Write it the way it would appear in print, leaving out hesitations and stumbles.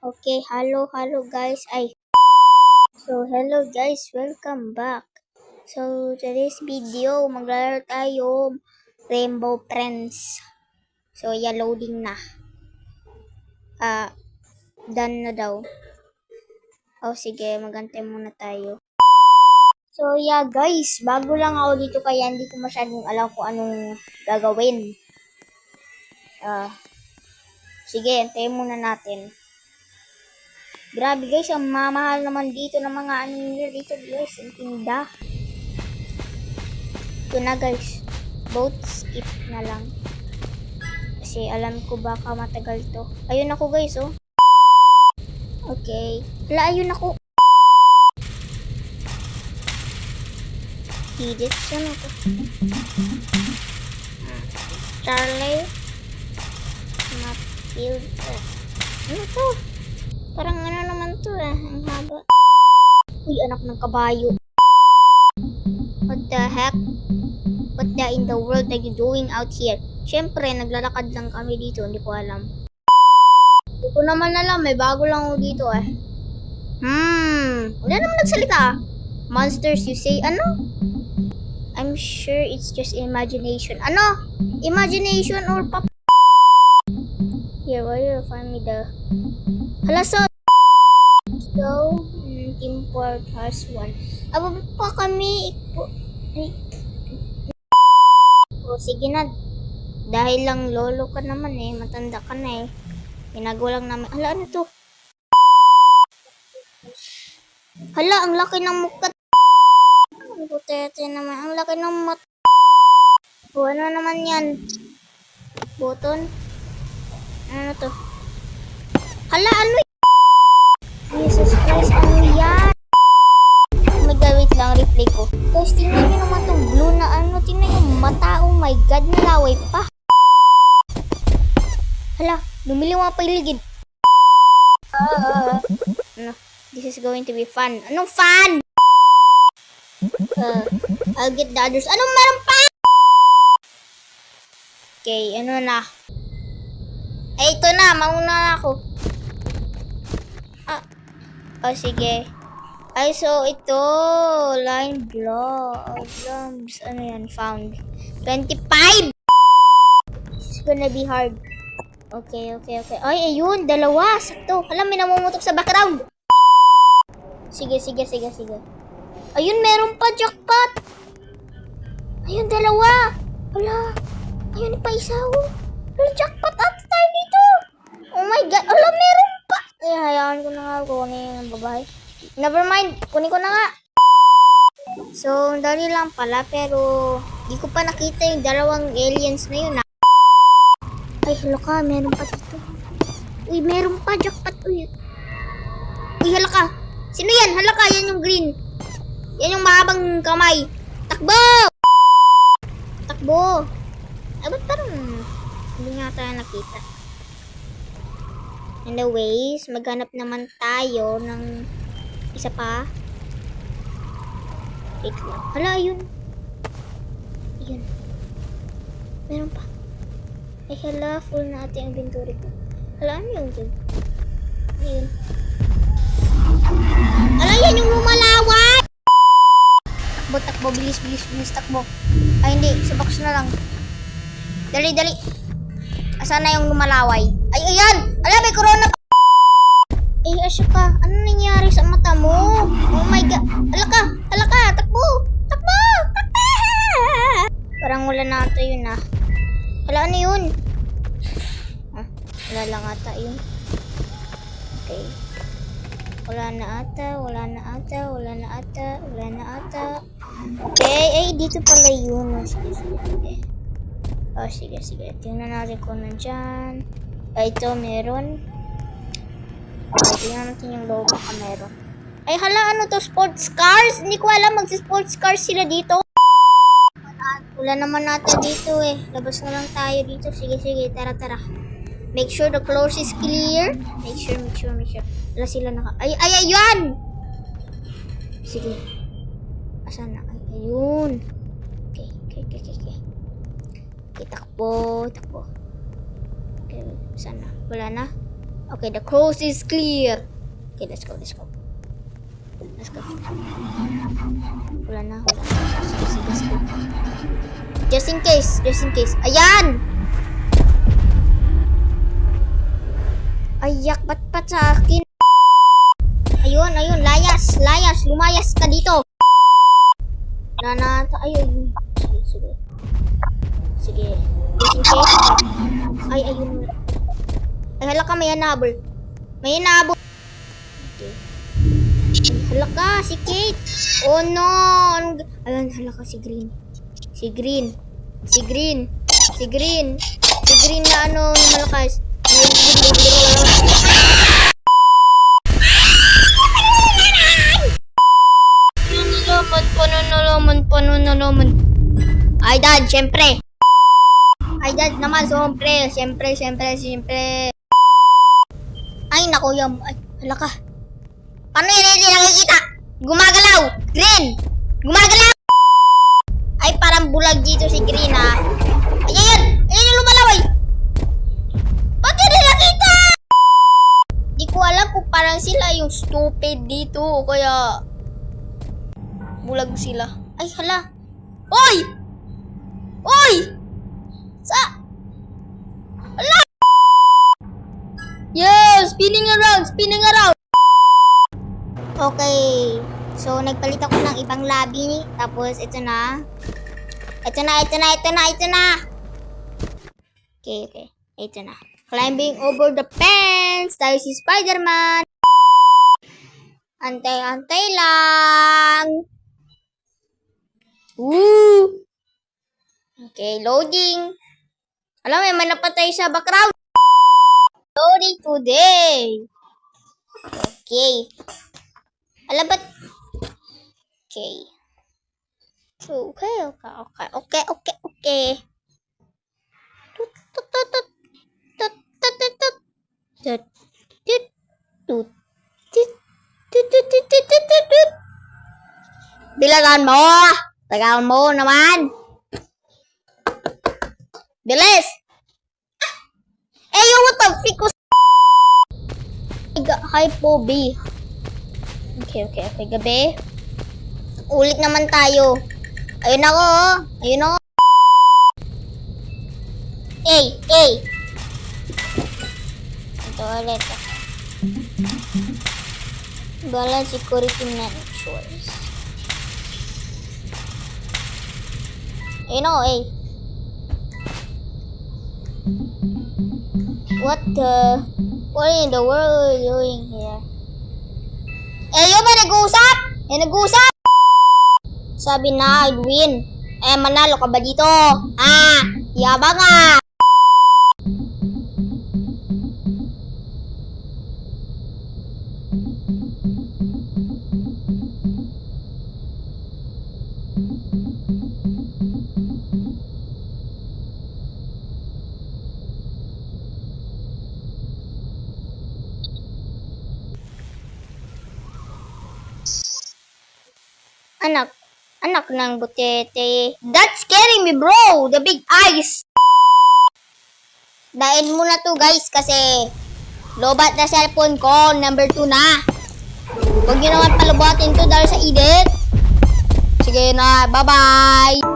Okay, hello guys. Hello guys, welcome back. So, today's video, maglalaro tayo Rainbow Friends. So, loading na. Done na daw. Sige, magantay muna tayo. So, guys, bago lang ako dito kaya hindi ko masyadong alam kung anong gagawin. Sige, antayin muna natin. Grabe guys, ang mamahal naman dito ng mga nila dito guys, ang tinda. Ito na guys, boat skip na lang. Kasi alam ko baka matagal to. Ayun ako guys, oh. Okay. Ayun ako. Hidit, saan ako? Charlie. Matfield. Ano to? Parang ano naman to ang haba. Uy, anak ng kabayo. What the heck? What in the world are you doing out here? Siyempre, naglalakad lang kami dito, hindi ko alam. Hindi ko naman alam, may bago lang ako dito Wala naman nagsalita. Monsters, you say, ano? I'm sure it's just imagination. Ano? Imagination or pop? Here, why you find me the... Hala, so... Team Port has one. Aba pa kami. Sige na. Dahil lang lolo ka naman matanda ka na Ginagawa lang namin. Hala, ano to? Hala, ang laki ng mukha. Ang putete naman. Ang laki ng mat. Ano naman yan? Button? Ano to? Hala, ano Jesus Christ, ano yan? May gawit lang, replay ko. Guys, tingnan nyo naman itong blue na ano. Tingnan yung mata. Oh my God, nalaway pa. Hala, lumiliw nga pa iligid. This is going to be fun. Anong fun? I'll get the others. Anong meron pa? Okay, ano na? Ay, ito na. Mauna na ako. Sige. So ito. Line block. Drums. Ano yan? Found. 25! This is gonna be hard. Okay. Ay, ayun. Dalawa. Sakto. Alam, may namumutok sa background. Sige. Ayun, meron pa. Jackpot. Ayun, dalawa. Hala. Ayun, pa isa. Jackpot ata tayo dito. Oh my God. Hala, meron pa. Hayaan ko na nga. Kunin yung babae. Never mind. Kunin ko na nga. So, dali lang pala. Pero, di ko pa nakita yung dalawang aliens na yun. Ay, hala ka. Meron pa dito. Uy, meron pa. Jackpot. Uy, hala ka. Sino yan? Hala ka. Yan yung green. Yan yung mahabang kamay. Takbo! Ay, ba't parang hindi nga tayo nakita? Anyways, maghanap naman tayo ng isa pa. Wait lang. Hala, ayun. Meron pa. Ay, hala. Full na ate ang inventory ko. Hala, ano yun dyan? Ayun. Hala, yan yung lumalaway! Takbo. Bilis. Takbo. Ay, hindi. Sa box na lang. Dali. Asan na yung lumalaway? Ay, ayan! Ala, may corona pa! Eh, asya ka. Ano nangyari sa mata mo? Oh my God. Hala ka. Takbo! Parang wala na ata yun Hala, ano yun? Wala lang ata yun. Okay. Wala na ata. Okay. Ay, dito pala yun. Sige. Tingnan natin kung nandyan. Ito, meron. Tingnan natin yung logo ka meron. Ay, hala, ano to? Sports cars? Hindi ko alam, magsi-sports cars sila dito. Wala naman natin dito Labas na lang tayo dito. Sige. Tara. Make sure the close is clear. Make sure. Wala sila Ay, ayun! Sige. Asan na? Ayun. Okay. Okay, takbo. Okay, sana. Wala na. Okay, the coast is clear. Okay, let's go. Let's go. Wala na. Sige. Just in case. Ayan! Ayak, ba't sa akin? Ayun, layas, lumayas ka dito. Ayun. Sige. Just in case. Ay, ayun. Ay, hala ka, may hinahabol. Okay. Ay, hala ka, si Kate. Oh no. Ayun, hala ka, si Green na malakas. Panunalaman. Ay, Dad, syempre. Ay, Dad naman, Siyempre. Ay, naku, ay, hala ka. Paano yun hindi nakikita? Gumagalaw! Green! Gumagalaw! Ay, parang bulag dito si Green, ha? Ayan yung lumalaw, ay! Ba't yun nakita? Di ko alam kung parang sila yung stupid dito, o kaya bulag sila. Ay, hala. Oy! Hala! Yes! Spinning around! Okay. So, nagpalit ako ng ibang lobby. Tapos, ito na. Ito na. Okay. Ito na. Climbing over the fence. Tayo si Spider-Man. Antay lang. Woo! Okay, loading. Alam mo, may napatay sa background. Loading today. Okay. Alam ba't? Okay. Bilangan mo! Tagal mo naman! Bilis! Yung what the freak was... Hypo B. Okay, gabi. Ulit naman tayo. Ayun ako. Ito ulit. Balance security measures. Ayun ako, What in the world are you doing here? Yung ba nag-uusap? Nag-uusap? Sabi na, I'd win. Manalo ka ba dito? Yabang nga. Anak ng butete. That's scaring me, bro! The big eyes! Dain mo na to, guys, kasi lobat na cellphone ko. Number 2 na. Huwag nyo naman palubatin to dahil sa edit. Sige na, bye-bye!